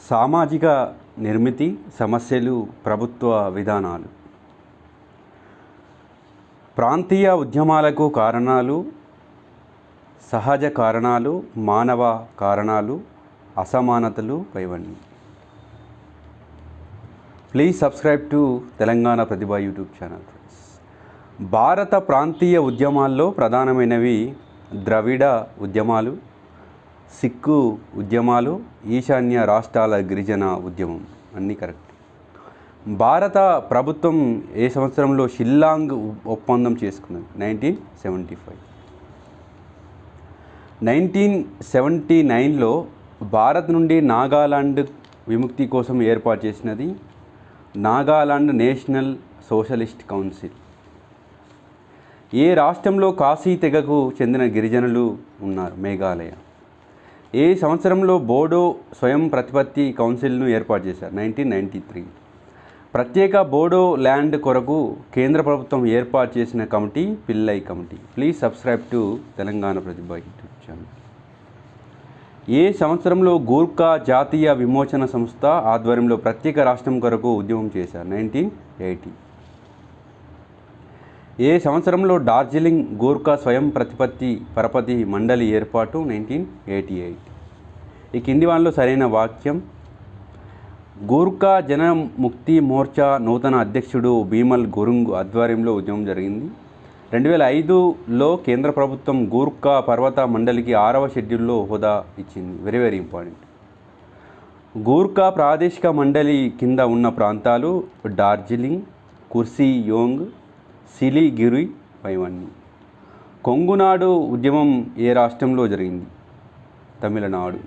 సామాజిక నిర్మితి సమస్యలు ప్రభుత్వ విధానాలు. ప్రాంతీయ ఉద్యమాలకు కారణాలు, సహజ కారణాలు, మానవ కారణాలు, అసమానతలు పైవన్నీ. Please subscribe to Telangana Pratibha YouTube channel. భారత ప్రాంతీయ ఉద్యమాల్లో ప్రధానమైనవి ద్రవిడ ఉద్యమాలు, సిక్కు ఉద్యమాలు, ఈశాన్య రాష్ట్రాల గిరిజన ఉద్యమం. అన్నీ కరెక్ట్. భారత ప్రభుత్వం ఏ సంవత్సరంలో షిల్లాంగ్ ఒప్పందం చేసుకున్నది? 1975. 1979లో భారత్ నుండి నాగాలాండ్ విముక్తి కోసం ఏర్పాటు చేసినది నాగాలాండ్ నేషనల్ సోషలిస్ట్ కౌన్సిల్. ఏ రాష్ట్రంలో కాశీ తెగకు చెందిన గిరిజనులు ఉన్నారు? మేఘాలయ. ఏ సంవత్సరంలో బోడో స్వయం ప్రతిపత్తి కౌన్సిల్ను ఏర్పాటు చేశారు? 1993. ప్రత్యేక బోడో ల్యాండ్ కొరకు కేంద్ర ప్రభుత్వం ఏర్పాటు చేసిన committee Pillai committee. Please subscribe to Telangana Pratibha YouTube channel. ఏ సంవత్సరంలో గూర్ఖా జాతీయ విమోచన సంస్థ ఆధ్వర్యంలో ప్రత్యేక రాష్ట్రం కొరకు ఉద్యమం చేశారు? 1980. ఏ సంవత్సరంలో డార్జిలింగ్ గూర్ఖా స్వయం ప్రతిపత్తి పరపతి మండలి ఏర్పాటు? 1988. ఈ కింది వాటిలో సరైన వాక్యం. గూర్ఖా జన ముక్తి మోర్చా నూతన అధ్యక్షుడు భీమల్ గురుంగ్ ఆధ్వర్యంలో ఉద్యమం జరిగింది. 2005లో కేంద్ర ప్రభుత్వం గూర్ఖా పర్వత మండలికి 6వ షెడ్యూల్లో హోదా ఇచ్చింది. Very very important. గూర్ఖా ప్రాదేశిక మండలి కింద ఉన్న ప్రాంతాలు డార్జిలింగ్, కుర్సీ యోంగ్, సిలిగిరి పైవన్నీ. కొంగునాడు ఉద్యమం ఏ రాష్ట్రంలో జరిగింది? తమిళనాడు.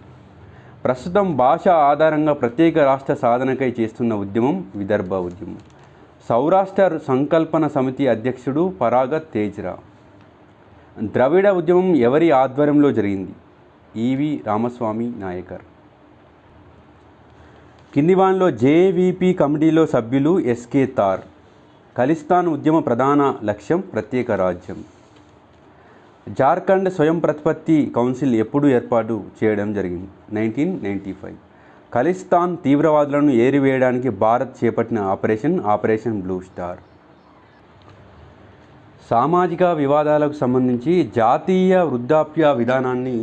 ప్రస్తుతం భాష ఆధారంగా ప్రత్యేక రాష్ట్ర సాధనకై చేస్తున్న ఉద్యమం విదర్భ ఉద్యమం. సౌరాష్ట్ర సంకల్పన సమితి అధ్యక్షుడు పరాగత్ తేజ్రా. ద్రవిడ ఉద్యమం ఎవరి ఆధ్వర్యంలో జరిగింది? ఈవి రామస్వామి నాయకర్. కింది వానిలో జేవీపీ కమిటీలో సభ్యులు ఎస్కే తార్. ఖలిస్తాన్ ఉద్యమ ప్రధాన లక్ష్యం ప్రత్యేక రాజ్యం. జార్ఖండ్ స్వయం ప్రతిపత్తి కౌన్సిల్ ఎప్పుడు ఏర్పాటు చేయడం జరిగింది? 1995. ఖలిస్తాన్ తీవ్రవాదులను ఏరివేయడానికి భారత్ చేపట్టిన ఆపరేషన్ బ్లూ స్టార్. సామాజిక వివాదాలకు సంబంధించి జాతీయ వృద్ధాప్య విధానాన్ని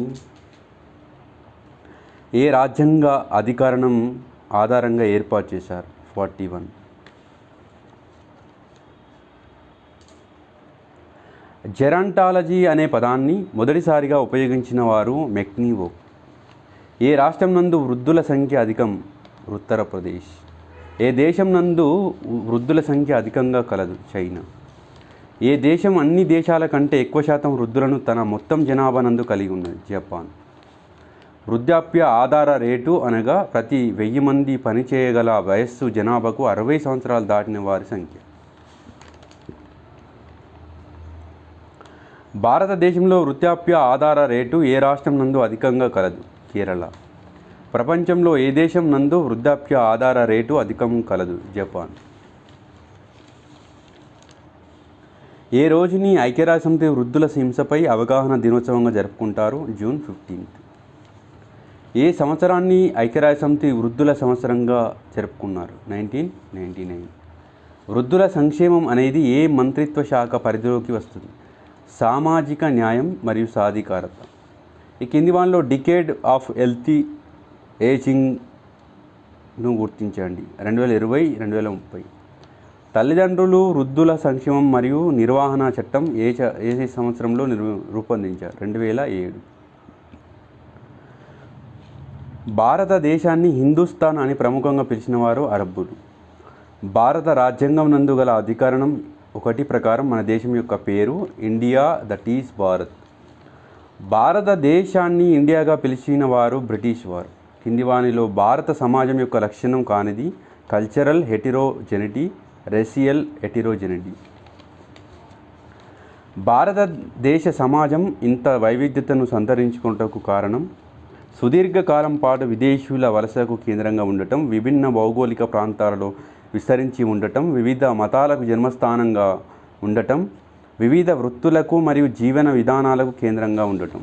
ఏ రాజ్యాంగ అధికరణం ఆధారంగా ఏర్పాటు చేశారు? 41. జెరాంటాలజీ అనే పదాన్ని మొదటిసారిగా ఉపయోగించిన వారు మెక్నీవో. ఏ రాష్ట్రం నందు వృద్ధుల సంఖ్య అధికం? ఉత్తరప్రదేశ్. ఏ దేశం నందు వృద్ధుల సంఖ్య అధికంగా కలదు? చైనా. ఏ దేశం అన్ని దేశాల కంటే ఎక్కువ శాతం వృద్ధులను తన మొత్తం జనాభా నందు కలిగి ఉన్నది? జపాన్. వృద్ధాప్య ఆధార రేటు అనగా ప్రతి 1000 మంది పనిచేయగల వయస్సు జనాభాకు 60 సంవత్సరాలు దాటిన వారి సంఖ్య. భారతదేశంలో వృద్ధాప్య ఆధార రేటు ఏ రాష్ట్రం నందు అధికంగా కలదు? కేరళ. ప్రపంచంలో ఏ దేశం నందు వృద్ధాప్య ఆధార రేటు అధికం కలదు? జపాన్. ఏ రోజుని ఐక్యరాజ్యసమితి వృద్ధుల హింసపై అవగాహన దినోత్సవంగా జరుపుకుంటారు? జూన్ 15. ఏ సంవత్సరాన్ని ఐక్యరాజ్యసమితి వృద్ధుల సంవత్సరంగా జరుపుకున్నారు? 1999. వృద్ధుల సంక్షేమం అనేది ఏ మంత్రిత్వ శాఖ పరిధిలోకి వస్తుంది? సామాజిక న్యాయం మరియు సాధికారత. ఈ కింది వానిలో డికేడ్ ఆఫ్ హెల్తీ ఏజింగ్ను గుర్తించండి. 2020, 2030. తల్లిదండ్రులు వృద్ధుల సంక్షేమం మరియు నిర్వహణ చట్టం ఏ సంవత్సరంలో రూపొందించారు? 2007. భారతదేశాన్ని హిందుస్థాన్ అని ప్రముఖంగా పిలిచిన వారు అరబ్బులు. భారత రాజ్యాంగం నందు గల అధికరణం 1 ప్రకారం మన దేశం యొక్క పేరు ఇండియా, దట్ ఈస్ భారత్. భారతదేశాన్ని ఇండియాగా పిలిచిన వారు బ్రిటిష్ వారు. కింది వానిలో భారత సమాజం యొక్క లక్షణం కానిది? Cultural heterogeneity, racial heterogeneity. భారతదేశ సమాజం ఇంత వైవిధ్యతను సంతరించుకున్నటకు కారణం సుదీర్ఘకాలం పాటు విదేశీయుల వలసకు కేంద్రంగా ఉండటం, విభిన్న భౌగోళిక ప్రాంతాలలో విస్తరించి ఉండటం, వివిధ మతాలకు జన్మస్థానంగా ఉండటం, వివిధ వృత్తులకు మరియు జీవన విధానాలకు కేంద్రంగా ఉండటం.